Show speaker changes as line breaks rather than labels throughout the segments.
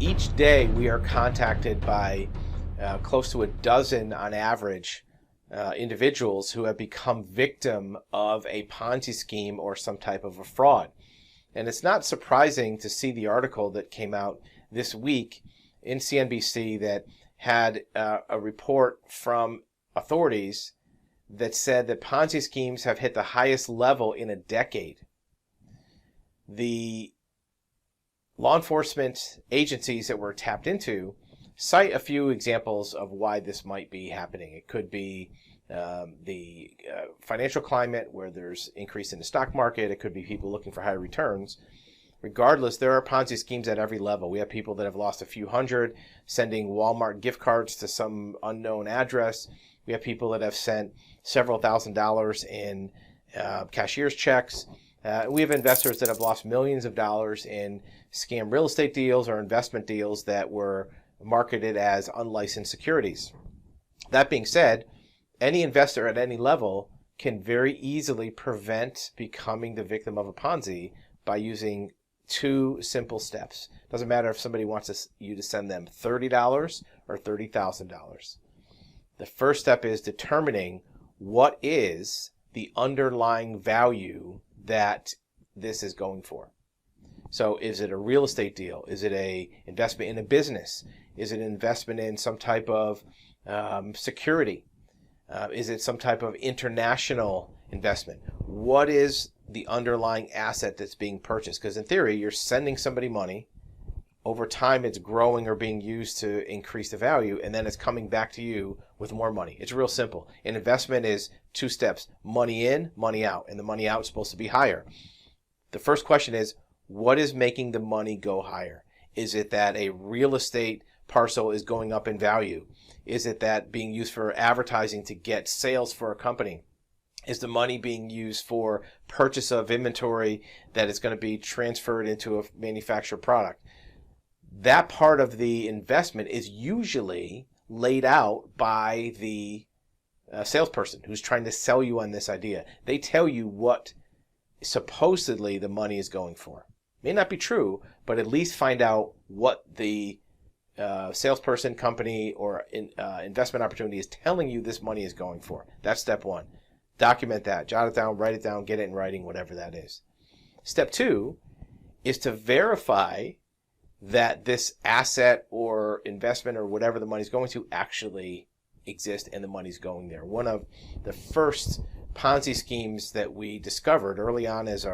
Each day we are contacted by close to a dozen on average individuals who have become victim of a Ponzi scheme or some type of a fraud. And it's not surprising to see the article that came out this week in CNBC that had a report from authorities that said that Ponzi schemes have hit the highest level in a decade. The law enforcement agencies that were tapped into cite a few examples of why this might be happening. It could be the financial climate where there's increase in the stock market. It could be people looking for higher returns. Regardless, there are Ponzi schemes at every level. We have people that have lost a few hundred sending Walmart gift cards to some unknown address. We have people that have sent several $1,000s in cashier's checks. We have investors that have lost millions of dollars in scam real estate deals or investment deals that were marketed as unlicensed securities. That being said, any investor at any level can very easily prevent becoming the victim of a Ponzi by using two simple steps. Doesn't matter if somebody wants you to send them $30 or $30,000. The first step is determining what is the underlying value that this is going for. So is it a real estate deal? Is it a investment in a business? Is it an investment in some type of security? Is it some type of international investment? What is the underlying asset that's being purchased? Because in theory, you're sending somebody money. Over time, it's growing or being used to increase the value, and then it's coming back to you with more money. It's real simple. An investment is two steps: money in, money out, and the money out is supposed to be higher. The first question is, what is making the money go higher? Is it that a real estate parcel is going up in value? Is it that being used for advertising to get sales for a company? Is the money being used for purchase of inventory that is going to be transferred into a manufactured product? That part of the investment is usually laid out by the salesperson who's trying to sell you on this idea. They tell you what supposedly the money is going for. May not be true, but at least find out what the salesperson, company, or investment opportunity is telling you this money is going for. That's step one. Document that. Jot it down, write it down, get it in writing, whatever that is. Step two is to verify that this asset or investment or whatever the money's going to actually exist and the money's going there. One of the first Ponzi schemes that we discovered early on as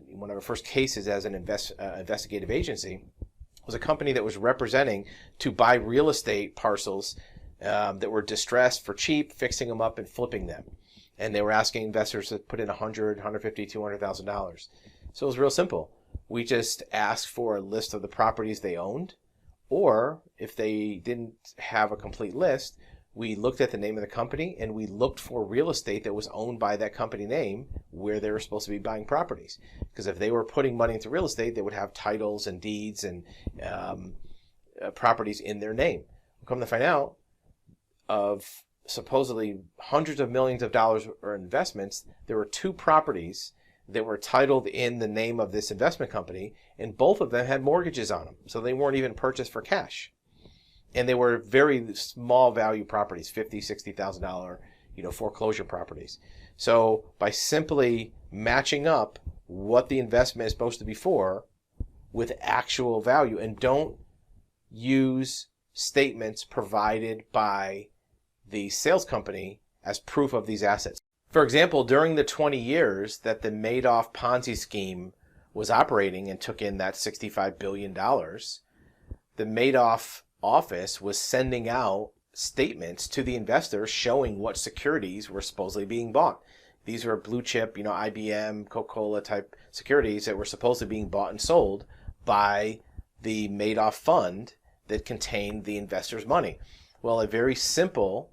one of our first cases as an investigative agency was a company that was representing to buy real estate parcels that were distressed for cheap, fixing them up and flipping them. And they were asking investors to put in $100,000, $150,000, $200,000. So it was real simple. We just asked for a list of the properties they owned, or if they didn't have a complete list, we looked at the name of the company and we looked for real estate that was owned by that company name where they were supposed to be buying properties. Because if they were putting money into real estate, they would have titles and deeds and properties in their name. Come to find out, of supposedly hundreds of millions of dollars or investments, there were two properties that were titled in the name of this investment company, and both of them had mortgages on them. So they weren't even purchased for cash. And they were very small value properties, $50,000, $60,000, foreclosure properties. So by simply matching up what the investment is supposed to be for with actual value, and don't use statements provided by the sales company as proof of these assets. For example, during the 20 years that the Madoff Ponzi scheme was operating and took in that $65 billion, the Madoff office was sending out statements to the investors showing what securities were supposedly being bought. These were blue chip, IBM, Coca-Cola type securities that were supposedly being bought and sold by the Madoff fund that contained the investors' money. Well, a very simple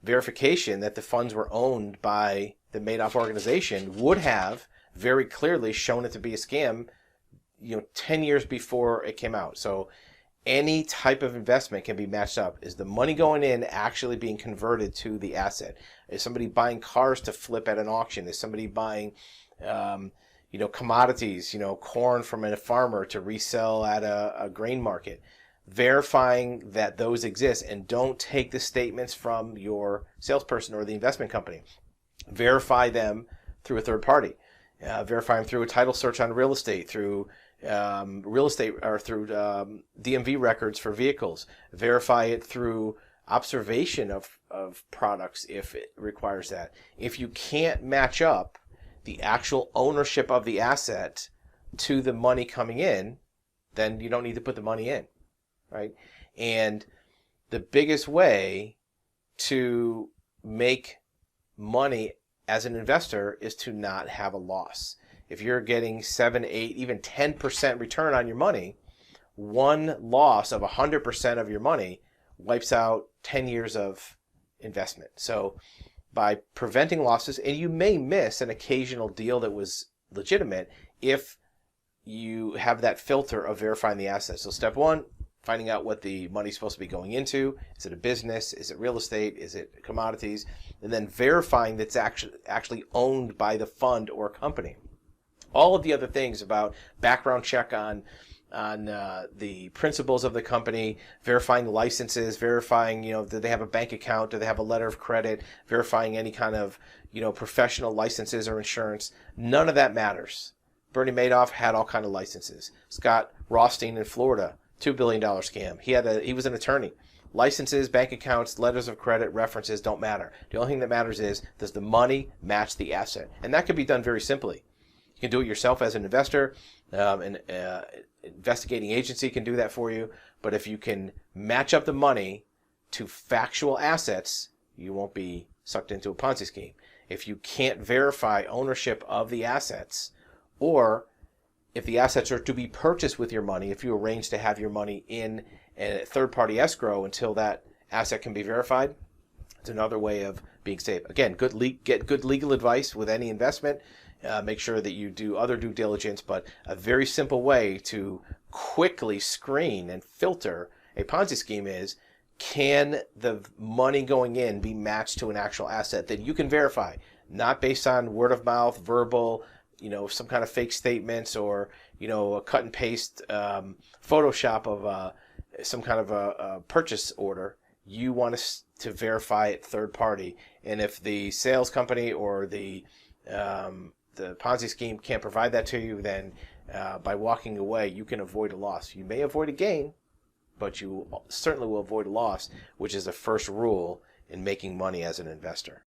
verification that the funds were owned by the Madoff organization would have very clearly shown it to be a scam, 10 years before it came out. So any type of investment can be matched up. Is the money going in actually being converted to the asset? Is somebody buying cars to flip at an auction? Is somebody buying commodities, corn from a farmer to resell at a grain market. Verifying that those exist, and don't take the statements from your salesperson or the investment company. Verify them through a third party. Verify them through a title search on real estate, through real estate, or through DMV records for vehicles. Verify it through observation of products if it requires that. If you can't match up the actual ownership of the asset to the money coming in, then you don't need to put the money in, right? And the biggest way to make money as an investor is to not have a loss. If you're getting 7, 8, even 10% return on your money, one loss of 100% of your money wipes out 10 years of investment. So by preventing losses, and you may miss an occasional deal that was legitimate if you have that filter of verifying the assets. So step one, finding out what the money's supposed to be going into. Is it a business? Is it real estate? Is it commodities? And then verifying that's actually owned by the fund or company. All of the other things about background check on the principals of the company, verifying licenses, verifying, do they have a bank account, do they have a letter of credit, verifying any kind of, professional licenses or insurance. None of that matters. Bernie Madoff had all kind of licenses. Scott Rothstein in Florida, $2 billion scam. He was an attorney. Licenses, bank accounts, letters of credit, references don't matter. The only thing that matters is, does the money match the asset? And that can be done very simply. You can do it yourself as an investor. An investigating agency can do that for you. But if you can match up the money to factual assets, you won't be sucked into a Ponzi scheme. If you can't verify ownership of the assets, or if the assets are to be purchased with your money, if you arrange to have your money in a third-party escrow until that asset can be verified, it's another way of being safe. Again, get good legal advice with any investment. Make sure that you do other due diligence, but a very simple way to quickly screen and filter a Ponzi scheme is, can the money going in be matched to an actual asset that you can verify, not based on word of mouth, verbal, some kind of fake statements, or, a cut and paste Photoshop of some kind of a purchase order. You want to verify it third party. And if the sales company or the Ponzi scheme can't provide that to you, then by walking away, you can avoid a loss. You may avoid a gain, but you certainly will avoid a loss, which is the first rule in making money as an investor.